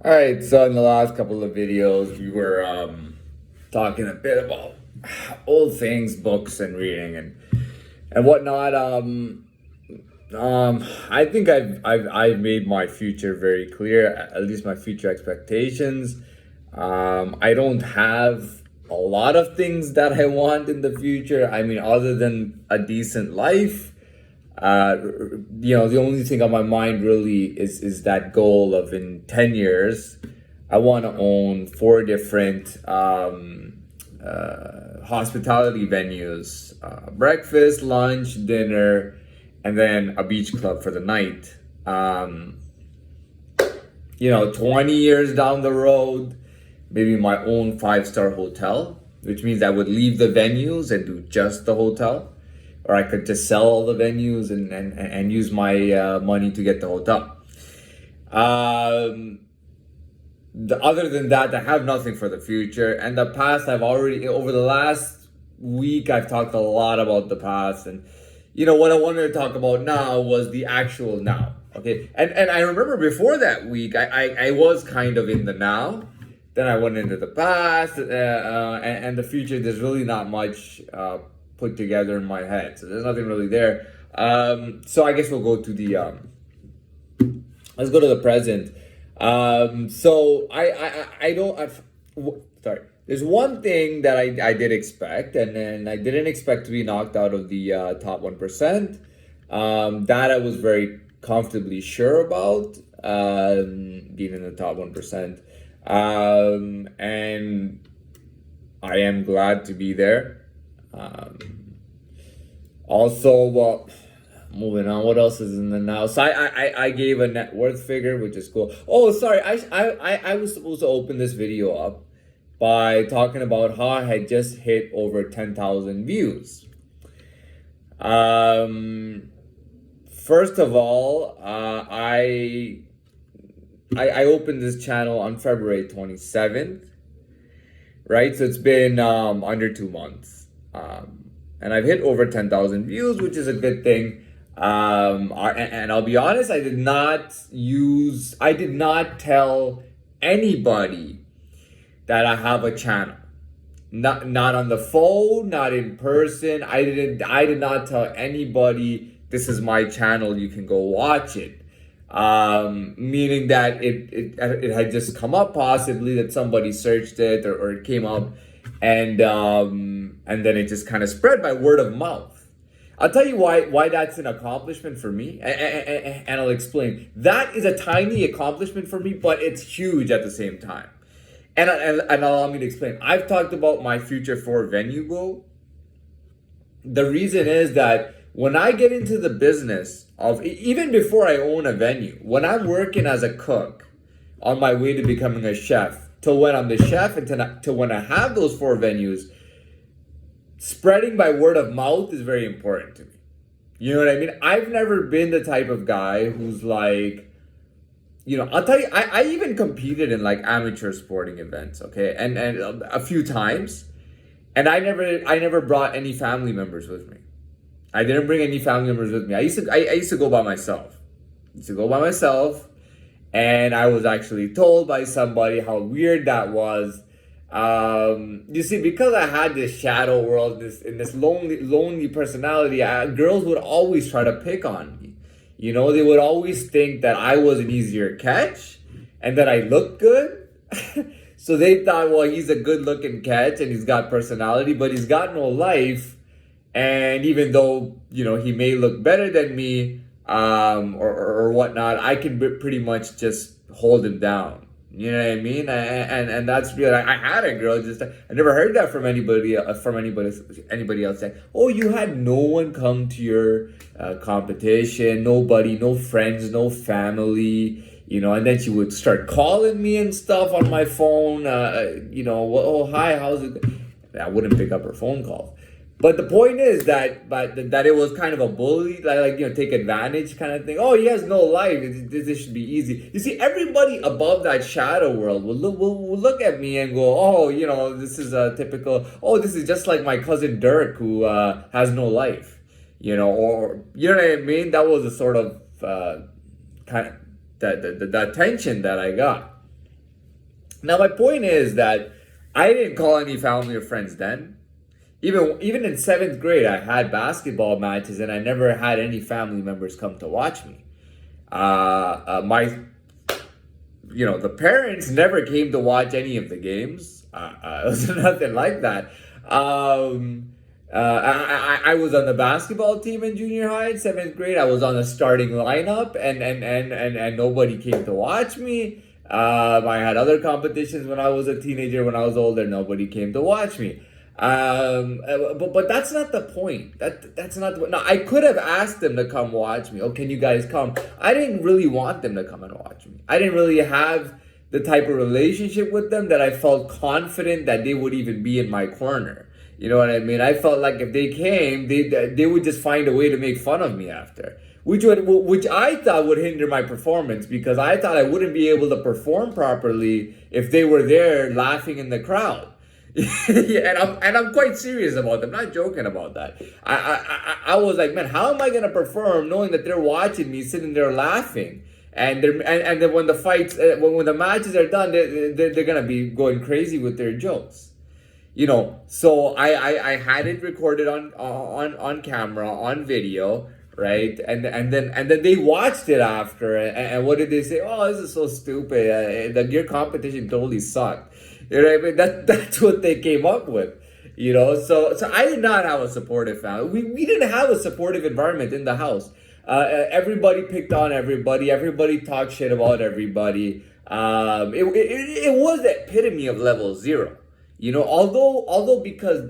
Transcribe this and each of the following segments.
All right, so in the last couple of videos, we were talking a bit about old things, books, and reading and whatnot. I think I've made my future very clear, at least my future expectations. I don't have a lot of things that I want in the future. I mean, other than a decent life. uh the only thing on my mind really is that goal of in 10 years I want to own four different hospitality venues, breakfast, lunch, dinner, and then a beach club for the night. 20 years down the road, maybe my own five-star hotel, which means I would leave the venues and do just the hotel, or I could just sell all the venues and use my money to get the hotel. Um, Other than that, I have nothing for the future. And the past, over the last week, I've talked a lot about the past. And, what I wanted to talk about now was the actual now. Okay. And I remember before that week, I was kind of in the now. Then I went into the past, and the future. There's really not much put together in my head, so there's nothing really there. So I guess we'll go to the let's go to the present. So I don't. Sorry. There's one thing that I did expect, and then I didn't expect to be knocked out of the top 1%. That I was very comfortably sure about, being in the top 1%. And I am glad to be there. Um, Also, well, moving on. What else is in the now? So I gave a net worth figure, which is cool. Oh, sorry. I was supposed to open this video up by talking about how I had just hit over 10,000 views. First of all, I opened this channel on February 27th, right? So it's been under 2 months. And I've hit over 10,000 views, which is a good thing. And I'll be honest, I did not tell anybody that I have a channel. Not on the phone, not in person. I did not tell anybody this is my channel, you can go watch it. Meaning that it had just come up, possibly that somebody searched it, or it came up, and then it just kind of spread by word of mouth. I'll tell you why that's an accomplishment for me, and I'll explain. That is a tiny accomplishment for me, but it's huge at the same time. And allow me to explain. I've talked about my future for venue goal. The reason is that when I get into the business of, even before I own a venue, when I'm working as a cook on my way to becoming a chef, to when I'm the chef, and to when I have those four venues, spreading by word of mouth is very important to me. You know what I mean? I've never been the type of guy who's like, I'll tell you, I even competed in like amateur sporting events, okay? And a few times. And I never brought any family members with me. I didn't bring any family members with me. I used to go by myself. And I was actually told by somebody how weird that was. You see, because I had this shadow world, this lonely personality, girls would always try to pick on me. They would always think that I was an easier catch and that I looked good. So they thought, well, he's a good looking catch and he's got personality, but he's got no life. And even though, he may look better than me, or whatnot, I can pretty much just hold him down. You know what I mean? And that's real. I had a girl, I never heard that from anybody else saying, oh, you had no one come to your competition, nobody, no friends, no family. And then she would start calling me and stuff on my phone. Oh, hi, how's it? I wouldn't pick up her phone calls. But the point is that it was kind of a bully, take advantage kind of thing. Oh, he has no life. This should be easy. You see, everybody above that shadow world will look at me and go, oh, this is a typical. Oh, this is just like my cousin Dirk who has no life, or you know what I mean. That was a sort of kind of the attention that I got. Now, my point is that I didn't call any family or friends then. Even in seventh grade, I had basketball matches, and I never had any family members come to watch me. My the parents never came to watch any of the games. It was nothing like that. I was on the basketball team in junior high in seventh grade. I was on the starting lineup, and nobody came to watch me. I had other competitions when I was a teenager. When I was older, nobody came to watch me. But that's not the point. That's not the, now I could have asked them to come watch me. Oh, can you guys come? I didn't really want them to come and watch me. I didn't really have the type of relationship with them that I felt confident that they would even be in my corner. You know what I mean? I felt like if they came, they would just find a way to make fun of me after, which I thought would hinder my performance, because I thought I wouldn't be able to perform properly if they were there laughing in the crowd. Yeah, and I'm quite serious about that. I'm not joking about that. I was like, man, how am I gonna perform knowing that they're watching me sitting there laughing? And then when the fights, when the matches are done, they're gonna be going crazy with their jokes. So I had it recorded on camera, on video, right? And then they watched it after, and what did they say? Oh, this is so stupid. Your competition totally sucked. You know what I mean? That's what they came up with. So I did not have a supportive family. We didn't have a supportive environment in the house. Everybody picked on everybody. Everybody talked shit about everybody. It was the epitome of level zero. Although because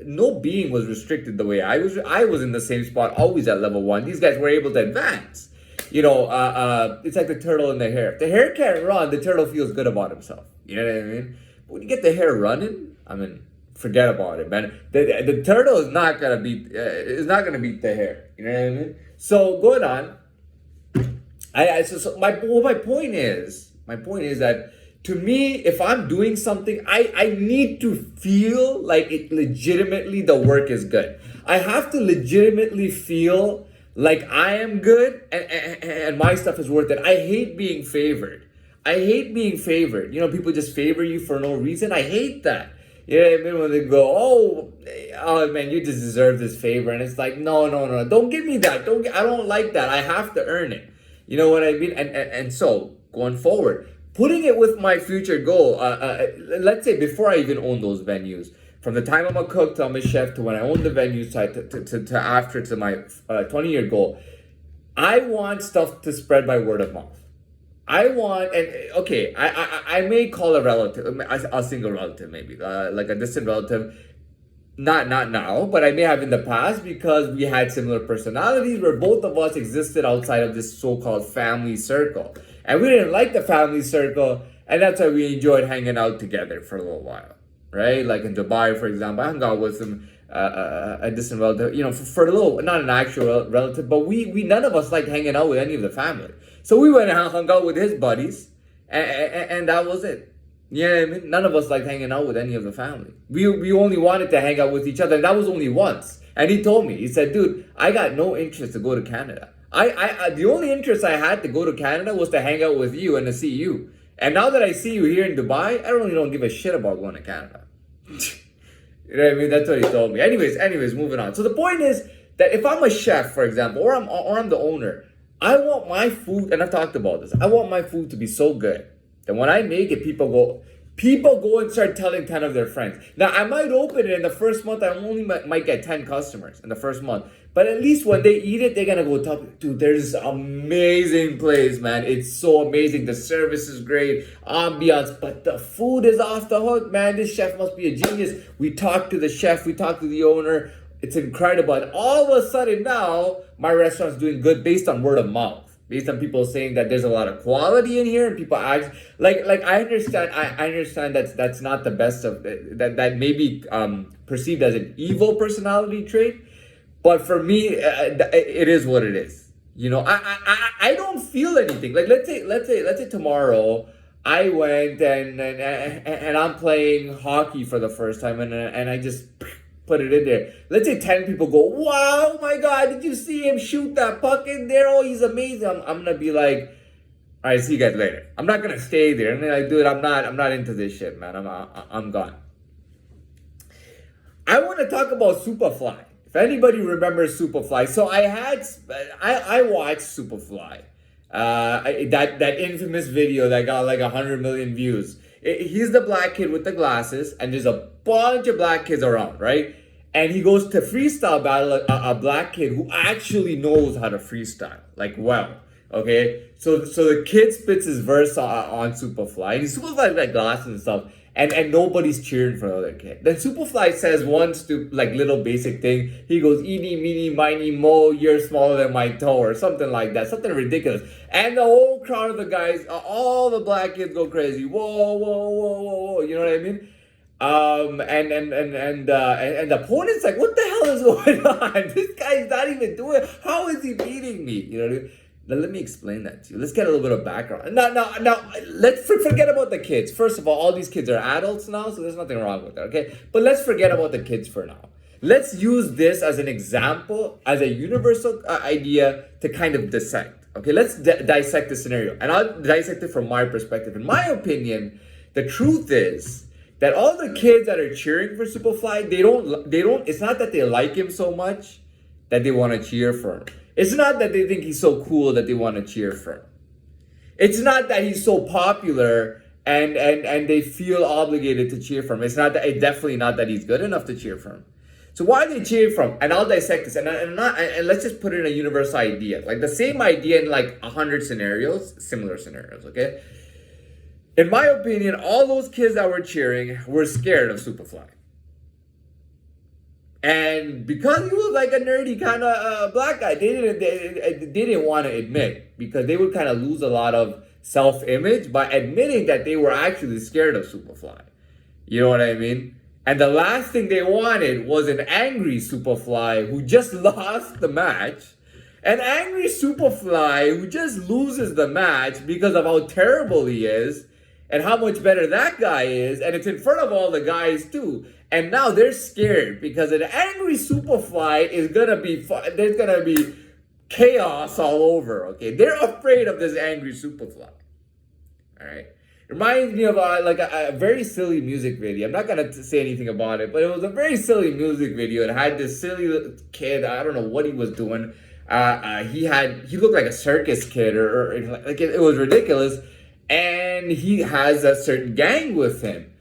no being was restricted the way I was in the same spot always at level one. These guys were able to advance. It's like the turtle and the hare. If the hare can't run, the turtle feels good about himself. You know what I mean? But when you get the hare running, I mean, forget about it, man. The turtle is not gonna beat beat the hare. You know what I mean? So going on, my point is that, to me, if I'm doing something, I need to feel like it legitimately, the work is good. I have to legitimately feel like I am good, and my stuff is worth it. I hate being favored. People just favor you for no reason. I hate that. You know what I mean? When they go, oh man, you just deserve this favor. And it's like, no. Don't give me that. I don't like that. I have to earn it. You know what I mean? And so, going forward, putting it with my future goal, let's say before I even own those venues, from the time I'm a cook to I'm a chef to when I own the venues to after to my 20-year goal, I want stuff to spread by word of mouth. I may call a relative, a single relative maybe, like a distant relative, not now, but I may have in the past, because we had similar personalities where both of us existed outside of this so-called family circle. And we didn't like the family circle, and that's why we enjoyed hanging out together for a little while, right? Like in Dubai, for example, I hung out with some a distant relative, for a little, not an actual relative, but we none of us liked hanging out with any of the family. So we went and hung out with his buddies, and that was it. Yeah, I mean, none of us liked hanging out with any of the family. We only wanted to hang out with each other, and that was only once. And he told me, he said, dude, I got no interest to go to Canada. I the only interest I had to go to Canada was to hang out with you and to see you. And now that I see you here in Dubai, I really don't give a shit about going to Canada. You know what I mean? That's what he told me. Anyways, moving on. So the point is that if I'm a chef, for example, or I'm the owner, I want my food, and I've talked about this, I want my food to be so good that when I make it, people go and start telling 10 of their friends. Now, I might open it in the first month, I only might get 10 customers in the first month. But at least when they eat it, they're gonna go tell, dude, there's this amazing place, man. It's so amazing. The service is great, ambiance, but the food is off the hook, man. This chef must be a genius. We talked to the chef, we talked to the owner. It's incredible. And all of a sudden now, my restaurant's doing good based on word of mouth. Based on people saying that there's a lot of quality in here, and people act like I understand that's not the best of that may be perceived as an evil personality trait, but for me, it is what it is. I don't feel anything. Like let's say tomorrow I went and I'm playing hockey for the first time, and I just put it in there. Let's say 10 people go, wow, oh my God, did you see him shoot that puck in there? Oh, he's amazing. I'm going to be like, All right, see you guys later. I'm not gonna stay there. I'm like, dude, I'm not into this shit, man. I'm gone. I want to talk about Superfly. If anybody remembers Superfly, so I watched Superfly, that infamous video that got like 100 million views. He's the black kid with the glasses, and there's a bunch of black kids around, right? And he goes to freestyle battle a black kid who actually knows how to freestyle, like well. Okay, so the kid spits his verse on Superfly, and Superfly's got glasses and stuff, and nobody's cheering for the other kid. Then Superfly says one like little basic thing. He goes, "Eeny, meeny, miny, mo, you're smaller than my toe," or something like that, something ridiculous. And the whole crowd of the guys, all the black kids go crazy. Whoa, whoa, whoa, whoa, whoa. You know what I mean? And the opponent's like, "What the hell is going on? This guy's not even doing. How is he beating me?" You know what I mean? Now, let me explain that to you. Let's get a little bit of background. Now, let's forget about the kids. First of all these kids are adults now, so there's nothing wrong with that, okay? But let's forget about the kids for now. Let's use this as an example, as a universal idea to kind of dissect, okay? Let's dissect the scenario. And I'll dissect it from my perspective. In my opinion, the truth is that all the kids that are cheering for Superfly, they don't, it's not that they like him so much that they want to cheer for him. It's not that they think he's so cool that they want to cheer for him. It's not that he's so popular and they feel obligated to cheer for him. It's definitely not that he's good enough to cheer for him. So why are they cheering for him? And I'll dissect this. And let's just put it in a universal idea. Like the same idea in like 100 scenarios, similar scenarios, okay? In my opinion, all those kids that were cheering were scared of Superfly. And because he was like a nerdy kind of black guy, they didn't want to admit, because they would kind of lose a lot of self-image by admitting that they were actually scared of Superfly. You know what I mean? And the last thing they wanted was an angry Superfly who just lost the match. An angry Superfly who just loses the match because of how terrible he is and how much better that guy is. And it's in front of all the guys too. And now they're scared because an angry Superfly is gonna be, there's gonna be chaos all over, okay? They're afraid of this angry Superfly, all right? It reminds me of like a very silly music video. I'm not gonna say anything about it, but it was a very silly music video. It had this silly little kid, I don't know what he was doing. He looked like a circus kid or like it was ridiculous. And he has a certain gang with him.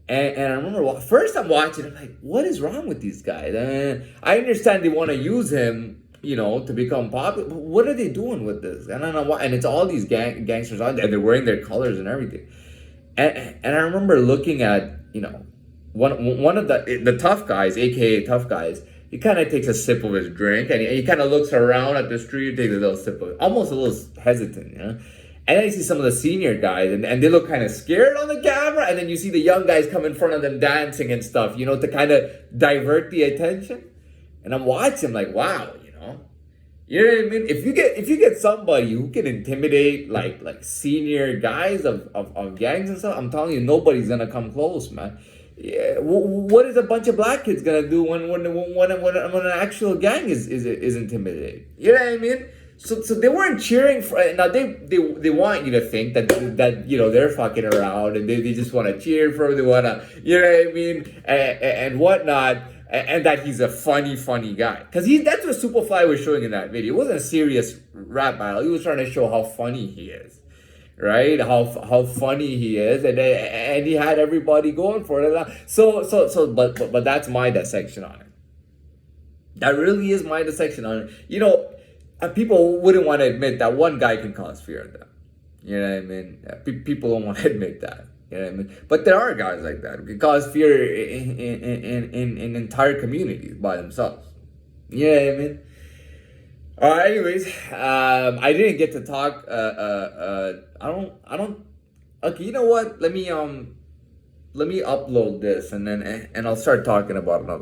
And I remember first I'm watching, I'm like, what is wrong with these guys? I understand they want to use him, you know, to become popular. But what are they doing with this? I don't know why. And it's all these gangsters on there. They're wearing their colors and everything. And I remember looking at, you know, one of the tough guys, aka tough guys. He kind of takes a sip of his drink and he kind of looks around at the street, takes a little sip of it, almost a little hesitant, you know. And then you see some of the senior guys, and they look kind of scared on the camera. And then you see the young guys come in front of them dancing and stuff, you know, to kind of divert the attention. And I'm watching like, wow, you know what I mean? If you get somebody who can intimidate like senior guys of gangs and stuff, I'm telling you, nobody's gonna come close, man. Yeah, what is a bunch of black kids gonna do when an actual gang is intimidated? You know what I mean? So they weren't cheering for. Now they want you to think that you know they're fucking around and they just want to cheer for. They want to, you know what I mean, and whatnot, and that he's a funny guy, because that's what Superfly was showing in that video. It wasn't a serious rap battle. He was trying to show how funny he is, right? How funny he is, and he had everybody going for it. But that's my dissection on it. That really is my dissection on it. You know. People wouldn't want to admit that one guy can cause fear in them. You know what I mean? People don't want to admit that. You know what I mean? But there are guys like that who can cause fear in entire communities by themselves. You know what I mean? Anyways, I didn't get to talk. I don't. Okay, you know what? Let me upload this and I'll start talking about another.